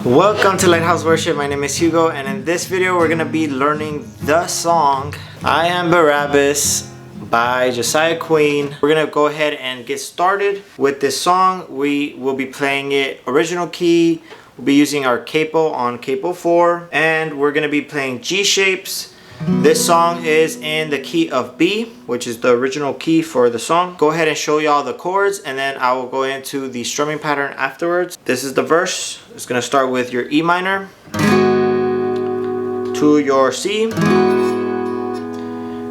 Welcome to Lighthouse Worship. My name is Hugo, and in this video we're going to be learning the song I Am Barabbas by Josiah Queen. We're going to go ahead and get started with this song. We will be playing it original key. We'll be using our capo on capo 4, and we're going to be playing G shapes. This song is in the key of B, which is the original key for the song. Go ahead and show y'all the chords, and then I will go into the strumming pattern afterwards. This is the verse. It's going to start with your E minor to your C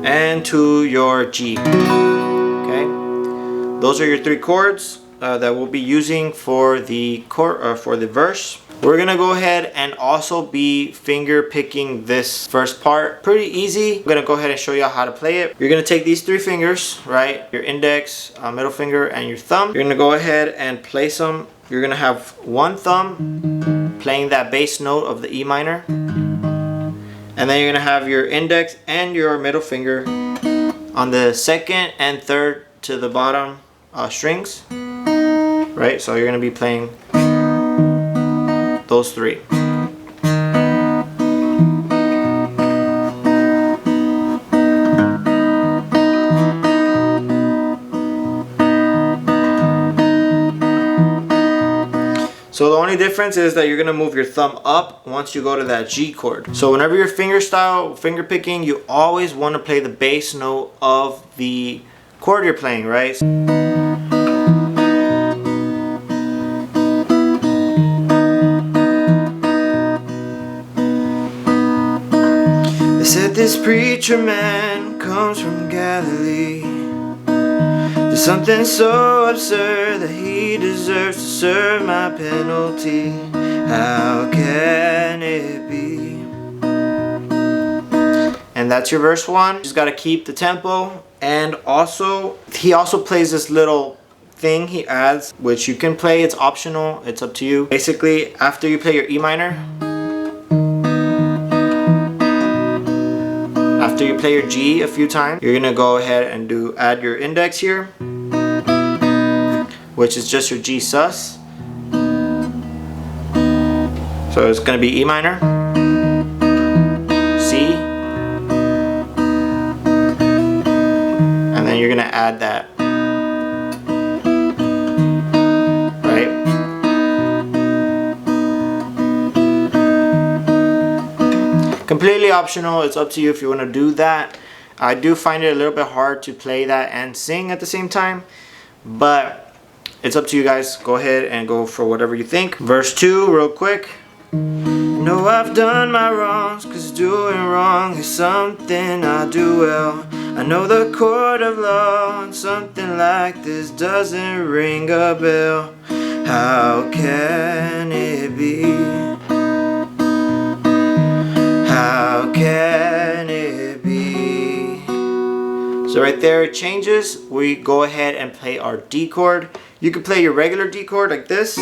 and to your G. Okay, those are your three chords that we'll be using for the verse. We're gonna go ahead and also be finger picking this first part. Pretty easy. I'm gonna go ahead and show you how to play it. You're gonna take these three fingers, right? Your index, middle finger, and your thumb. You're gonna go ahead and place them. You're gonna have one thumb playing that bass note of the E minor. And then you're gonna have your index and your middle finger on the second and third to the bottom strings, right? So you're gonna be playing those three. So the only difference is that you're gonna move your thumb up once you go to that G chord. So whenever you're finger picking, you always want to play the bass note of the chord you're playing, right? They said this preacher man comes from Galilee. There's something so absurd that he deserves to serve my penalty. How can it be? And that's your verse 1. You just gotta keep the tempo. And also, he also plays this little thing he adds, which you can play. It's optional. It's up to you. Basically, after you play your E minor, after you play your G a few times, you're gonna go ahead and add your index here, which is just your G sus. So it's gonna be E minor, C, and then you're gonna add that, right? Completely optional. It's up to you if you want to do that. I do find it a little bit hard to play that and sing at the same time, but it's up to you guys. Go ahead and go for whatever you think. Verse 2 real quick. Know I've done my wrongs, cause doing wrong is something I do well. I know the chord of law, and something like this doesn't ring a bell. How can it be? How can it be? So right there it changes. We go ahead and play our D chord. You can play your regular D chord like this,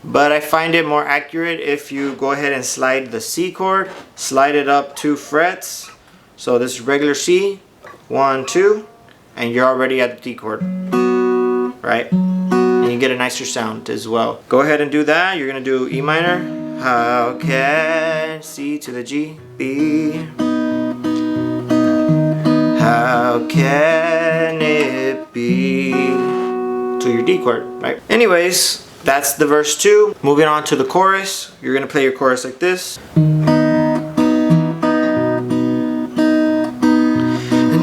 but I find it more accurate if you go ahead and slide the C chord, slide it up 2 frets. So this is regular C, 1, 2, and you're already at the D chord, right? And you get a nicer sound as well. Go ahead and do that. You're gonna do E minor. How can C to the G be? How can it be? To your D chord, right? Anyways, that's the verse 2. Moving on to the chorus. You're gonna play your chorus like this. And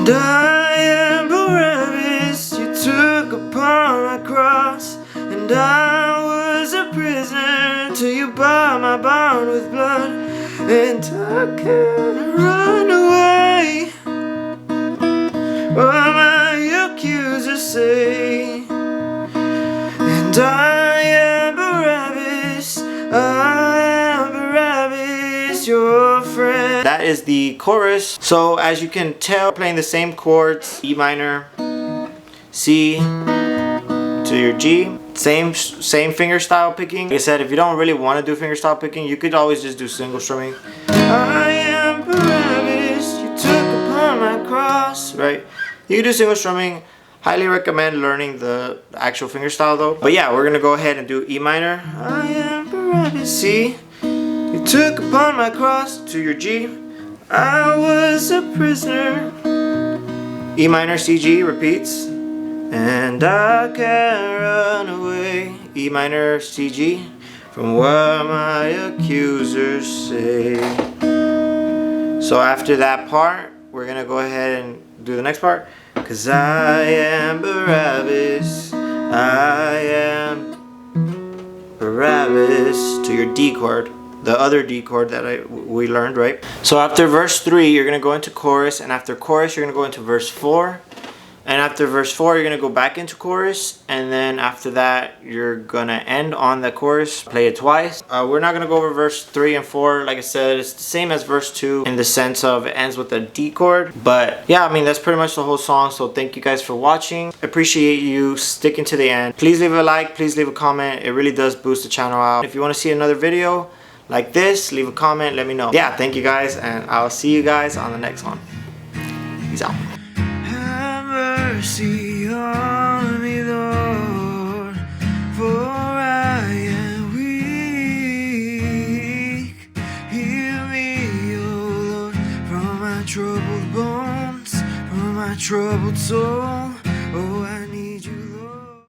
I am Barabbas, you took upon my cross, and I was a prisoner till you bought my bond with blood, and I can't run away what my accusers say. And I am Barabbas, your friend. That is the chorus. So as you can tell, playing the same chords, E minor, C to your G. Same finger style picking. Like I said, if you don't really want to do finger style picking, you could always just do single strumming. I am Barabbas, you took upon my cross, right? You can do single strumming. Highly recommend learning the actual fingerstyle though. But yeah, we're gonna go ahead and do E minor. I am Barabbas. C. You took upon my cross to your G. I was a prisoner. E minor, C, G repeats. And I can't run away. E minor, C, G. From what my accusers say. So after that part, we're gonna go ahead and do the next part. 'Cause I am Barabbas, I am Barabbas, to your D chord, the other D chord that we learned, right? So after verse 3, you're gonna go into chorus, and after chorus, you're gonna go into verse 4. And after verse 4, you're going to go back into chorus. And then after that, you're going to end on the chorus. Play it twice. We're not going to go over verse 3 and 4. Like I said, it's the same as verse 2 in the sense of it ends with a D chord. But yeah, I mean, that's pretty much the whole song. So thank you guys for watching. Appreciate you sticking to the end. Please leave a like. Please leave a comment. It really does boost the channel out. If you want to see another video like this, leave a comment. Let me know. Yeah, thank you guys. And I'll see you guys on the next one. Peace out. Mercy on me, Lord, for I am weak. Heal me, O Lord, from my troubled bones, from my troubled soul. Oh,